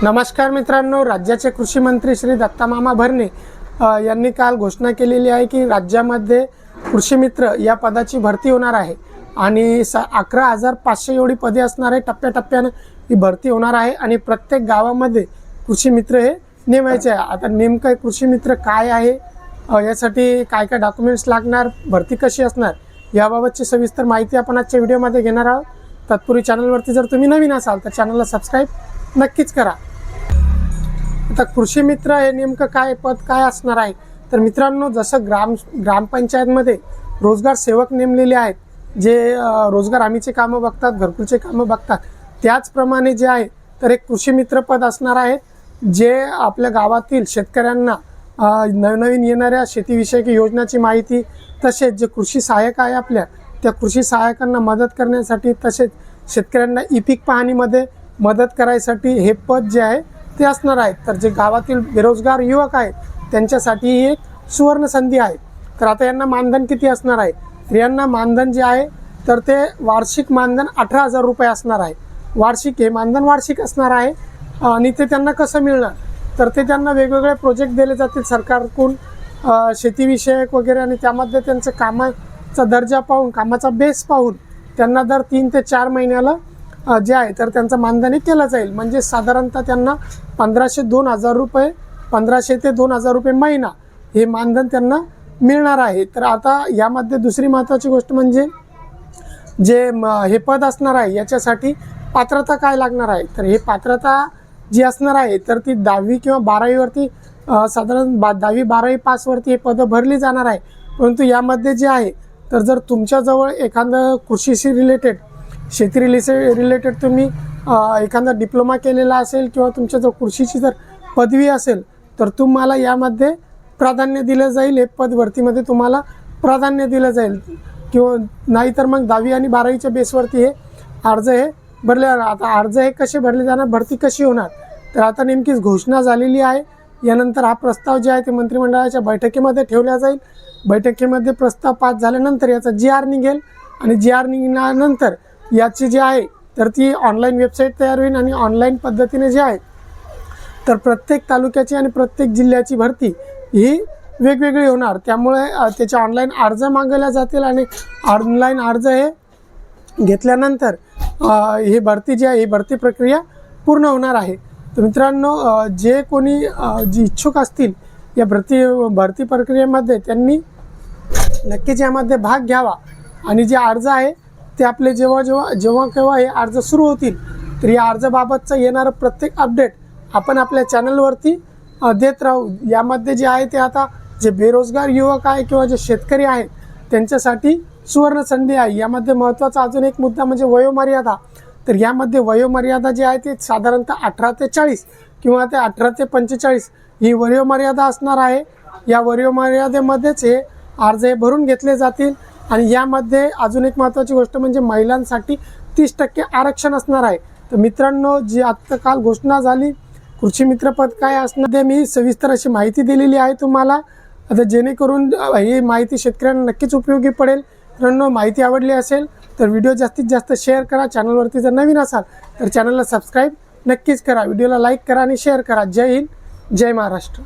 नमस्कार मित्रांनो, राज्याचे कृषी मंत्री श्री दत्तामामा भरणे यांनी काल घोषणा केलेली आहे की राज्यामध्ये कृषी मित्र या पदाची भरती होणार आहे आणि 11,500 एवढी पदे असणार आहे। टप्प्याटप्प्याने ही भरती होणार आहे आणि प्रत्येक गावामध्ये कृषी मित्र हे नेमायचे आहे। आता नेमकं कृषी मित्र काय आहे, यासाठी काय काय डॉक्युमेंट्स लागणार, भरती कशी असणार याबाबतची सविस्तर माहिती आपण आजच्या व्हिडिओमध्ये घेणार आहोत। तत्पूर्वी चॅनलवरती जर तुम्ही नवीन असाल तर चॅनलला सबस्क्राईब नक्कीच करा। आता कृषी मित्र हे नेमकं काय पद काय असणार आहे, तर मित्रांनो जसं ग्रामपंचायतमध्ये रोजगार सेवक नेमलेले आहेत, जे रोजगार हमीचे कामं बघतात, घरकुलचे कामं बघतात, त्याचप्रमाणे जे आहे तर एक कृषी मित्र पद असणार आहे, जे आपल्या गावातील शेतकऱ्यांना नवनवीन येणाऱ्या शेतीविषयक योजनाची माहिती, तसेच जे कृषी सहाय्यक आहे आपल्या त्या कृषी सहाय्यकांना मदत करण्यासाठी, तसेच शेतकऱ्यांना ई-पीक पाहणीमध्ये मदत करायसाठी हे पद जे आहे ते असणार आहे। तर जे गावातील बेरोजगार युवक आहेत त्यांच्यासाठी ही एक सुवर्ण संधी आहे। तर आता यांना मानधन किती असणार आहे, तर यांना मानधन जे आहे तर ते वार्षिक मानधन 18,000 रुपये असणार आहे। वार्षिक हे मानधन वार्षिक असणार आहे आणि ते त्यांना कसं मिळणार, तर ते त्यांना वेगवेगळे प्रोजेक्ट दिले जातील सरकारकडून शेतीविषयक वगैरे, आणि त्यामध्ये त्यांचं कामाचा दर्जा पाहून, कामाचा बेस पाहून त्यांना दर 3 ते 4 महिन्याला जे आहे तर त्यांचं मानधन केलं जाईल। म्हणजे साधारणतः त्यांना 1,500-2,000 रुपये, 1,500 ते 2,000 रुपये महिना हे मानधन त्यांना मिळणार आहे। तर आता यामध्ये दुसरी महत्त्वाची गोष्ट म्हणजे जे हे पद असणार आहे याच्यासाठी पात्रता काय लागणार आहे, तर हे पात्रता जी असणार आहे तर ती 10वी किंवा 12वीवरती साधारण 10वी 12वी पासवरती हे पदं भरली जाणार आहे। परंतु यामध्ये जे आहे तर जर तुमच्याजवळ एखादं कृषीशी रिलेटेड, शेती रिलेटेड तुम्ही एखादा डिप्लोमा केलेला असेल किंवा तुमच्याजवळ कृषीची जर पदवी असेल तर तुम्हाला यामध्ये प्राधान्य दिलं जाईल, हे पद भरतीमध्ये तुम्हाला प्राधान्य दिलं जाईल। किंवा नाहीतर मग 10वी आणि 12वीच्या बेसवरती हे अर्ज हे भरले जाणार। आता अर्ज हे कसे भरले जाणार, भरती कशी होणार, तर आता नेमकीच घोषणा झालेली आहे। यानंतर हा प्रस्ताव जे आहे ते मंत्रिमंडळाच्या बैठकीमध्ये ठेवला जाईल। बैठकीमध्ये प्रस्ताव पास झाल्यानंतर याचा GR निघेल आणि GR निघाल्यानंतर याची जी आहे तर ती ऑनलाईन वेबसाईट तयार होईल आणि ऑनलाईन पद्धतीने जे आहे तर प्रत्येक तालुक्याची आणि प्रत्येक जिल्ह्याची भरती ही वेगवेगळी होणार। त्यामुळे त्याचे ऑनलाईन अर्ज मागवले जातील आणि ऑनलाईन अर्ज हे घेतल्यानंतर ही भरती जी आहे ही भरती प्रक्रिया पूर्ण होणार आहे। तर मित्रांनो, जे कोणी जी इच्छुक असतील या भरती प्रक्रियेमध्ये त्यांनी नक्कीच यामध्ये भाग घ्यावा आणि जे अर्ज आहे ते आपले जेव्हा केव्हा हे अर्ज सुरू होतील तर या अर्जाबाबतचं येणारं प्रत्येक अपडेट आपण आपल्या चॅनलवरती देत राहू। यामध्ये जे आहे ते आता जे बेरोजगार युवक आहे किंवा जे शेतकरी आहेत त्यांच्यासाठी सुवर्ण संधी आहे। यामध्ये महत्त्वाचा अजून एक मुद्दा म्हणजे वयोमर्यादा। तर यामध्ये वयोमर्यादा जी आहे ते साधारणतः 18 ते 40 किंवा ते 18 ते 45 ही वयोमर्यादा असणार आहे। या वयोमर्यादेमध्येच हे अर्ज हे भरून घेतले जातील आणि यामध्ये अजून एक महत्त्वाची गोष्ट म्हणजे महिलांसाठी 30% आरक्षण असणार आहे। तर मित्रांनो, जी आत्ता काल घोषणा झाली कृषी मित्र पद काय असणार ते मी सविस्तर अशी माहिती दिलेली आहे तुम्हाला। आता जेणेकरून ही माहिती शेतकऱ्यांना नक्कीच उपयोगी पडेल। मित्रांनो, माहिती आवडली असेल तर व्हिडिओ जास्तीत जास्त शेअर करा। चॅनलवरती जर नवीन असाल तर चॅनलला सबस्क्राईब नक्कीच करा, व्हिडिओला लाईक करा आणि शेअर करा। जय हिंद, जय महाराष्ट्र।